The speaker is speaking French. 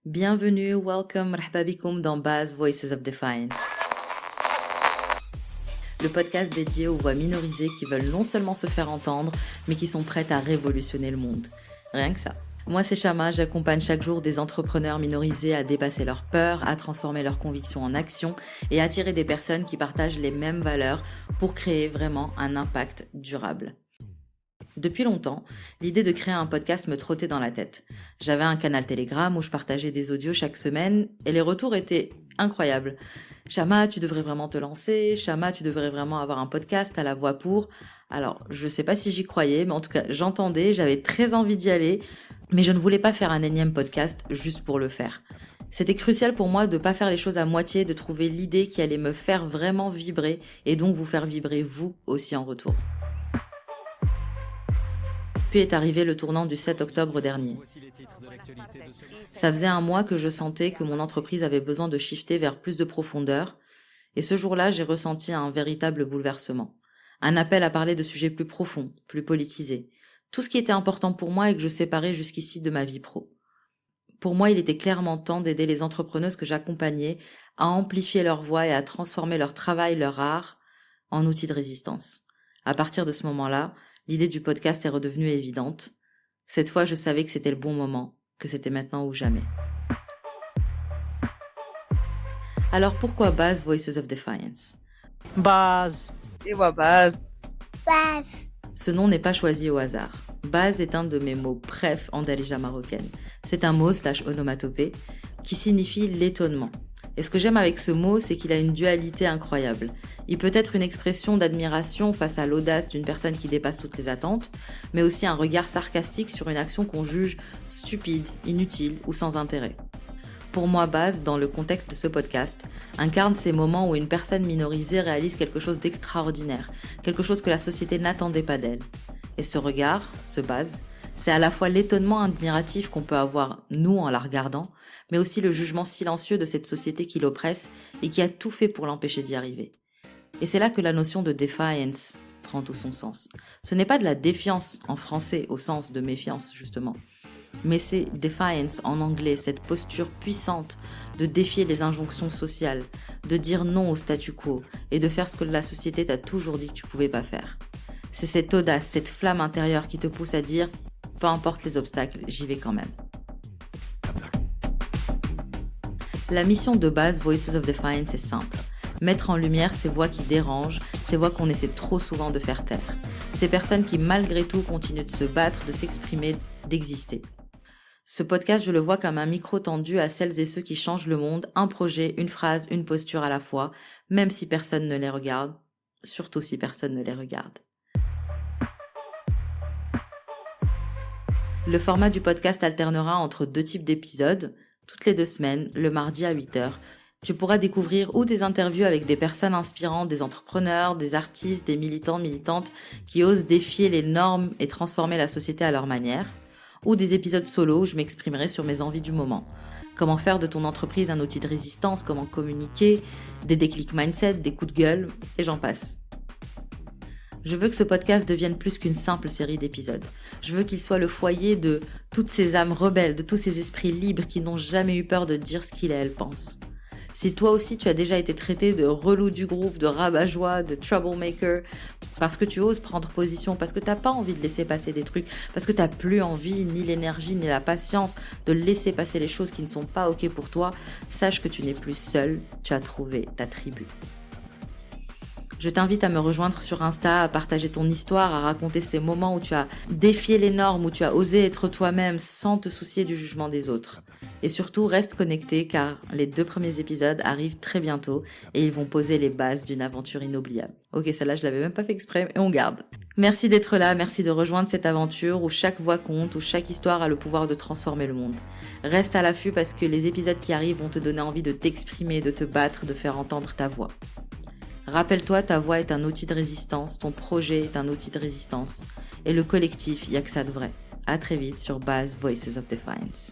Bienvenue, welcome, marhaba bikoum dans Baz Voices of Defiance. Le podcast dédié aux voix minorisées qui veulent non seulement se faire entendre, mais qui sont prêtes à révolutionner le monde. Rien que ça. Moi, c'est Shama, j'accompagne chaque jour des entrepreneurs minorisés à dépasser leurs peurs, à transformer leurs convictions en action et à attirer des personnes qui partagent les mêmes valeurs pour créer vraiment un impact durable. Depuis longtemps, l'idée de créer un podcast me trottait dans la tête. J'avais un canal Telegram où je partageais des audios chaque semaine et les retours étaient incroyables. Shama, tu devrais vraiment te lancer. Shama, tu devrais vraiment avoir un podcast à la voix pour. Alors, je sais pas si j'y croyais, mais en tout cas, j'entendais, j'avais très envie d'y aller, mais je ne voulais pas faire un énième podcast juste pour le faire. C'était crucial pour moi de pas faire les choses à moitié, de trouver l'idée qui allait me faire vraiment vibrer et donc vous faire vibrer vous aussi en retour. Puis est arrivé le tournant du 7 octobre dernier. Ça faisait un mois que je sentais que mon entreprise avait besoin de shifter vers plus de profondeur, et ce jour-là, j'ai ressenti un véritable bouleversement. Un appel à parler de sujets plus profonds, plus politisés. Tout ce qui était important pour moi et que je séparais jusqu'ici de ma vie pro. Pour moi, il était clairement temps d'aider les entrepreneuses que j'accompagnais à amplifier leur voix et à transformer leur travail, leur art, en outils de résistance. À partir de ce moment-là, l'idée du podcast est redevenue évidente. Cette fois, je savais que c'était le bon moment, que c'était maintenant ou jamais. Alors pourquoi Baz Voices of Defiance ? Baz. Et moi, Baz. Baz. Ce nom n'est pas choisi au hasard. Baz est un de mes mots préf en darija marocaine. C'est un mot / onomatopée qui signifie l'étonnement. Et ce que j'aime avec ce mot, c'est qu'il a une dualité incroyable. Il peut être une expression d'admiration face à l'audace d'une personne qui dépasse toutes les attentes, mais aussi un regard sarcastique sur une action qu'on juge stupide, inutile ou sans intérêt. Pour moi, Baz, dans le contexte de ce podcast, incarne ces moments où une personne minorisée réalise quelque chose d'extraordinaire, quelque chose que la société n'attendait pas d'elle. Et ce regard, ce Baz, c'est à la fois l'étonnement admiratif qu'on peut avoir, nous, en la regardant, mais aussi le jugement silencieux de cette société qui l'oppresse et qui a tout fait pour l'empêcher d'y arriver. Et c'est là que la notion de defiance prend tout son sens. Ce n'est pas de la défiance en français au sens de méfiance justement, mais c'est defiance en anglais, cette posture puissante de défier les injonctions sociales, de dire non au statu quo et de faire ce que la société t'a toujours dit que tu pouvais pas faire. C'est cette audace, cette flamme intérieure qui te pousse à dire « peu importe les obstacles, j'y vais quand même ». La mission de Baz Voices of Defiance est simple. Mettre en lumière ces voix qui dérangent, ces voix qu'on essaie trop souvent de faire taire. Ces personnes qui malgré tout continuent de se battre, de s'exprimer, d'exister. Ce podcast, je le vois comme un micro tendu à celles et ceux qui changent le monde, un projet, une phrase, une posture à la fois, même si personne ne les regarde, surtout si personne ne les regarde. Le format du podcast alternera entre 2 types d'épisodes, toutes les 2 semaines, le mardi à 8h. Tu pourras découvrir ou des interviews avec des personnes inspirantes, des entrepreneurs, des artistes, des militants, militantes qui osent défier les normes et transformer la société à leur manière, ou des épisodes solo où je m'exprimerai sur mes envies du moment. Comment faire de ton entreprise un outil de résistance, comment communiquer, des déclics mindset, des coups de gueule, et j'en passe. Je veux que ce podcast devienne plus qu'une simple série d'épisodes. Je veux qu'il soit le foyer de toutes ces âmes rebelles, de tous ces esprits libres qui n'ont jamais eu peur de dire ce qu'ils et elles pensent. Si toi aussi tu as déjà été traité de relou du groupe, de rabat-joie, de troublemaker, parce que tu oses prendre position, parce que t'as pas envie de laisser passer des trucs, parce que t'as plus envie, ni l'énergie, ni la patience de laisser passer les choses qui ne sont pas ok pour toi, sache que tu n'es plus seul, tu as trouvé ta tribu. Je t'invite à me rejoindre sur Insta, à partager ton histoire, à raconter ces moments où tu as défié les normes, où tu as osé être toi-même sans te soucier du jugement des autres. Et surtout, reste connecté car les 2 premiers épisodes arrivent très bientôt et ils vont poser les bases d'une aventure inoubliable. Ok, celle-là, je l'avais même pas fait exprès et on garde. Merci d'être là, merci de rejoindre cette aventure où chaque voix compte, où chaque histoire a le pouvoir de transformer le monde. Reste à l'affût parce que les épisodes qui arrivent vont te donner envie de t'exprimer, de te battre, de faire entendre ta voix. Rappelle-toi, ta voix est un outil de résistance, ton projet est un outil de résistance. Et le collectif, il n'y a que ça de vrai. À très vite sur Baz Voices of Defiance.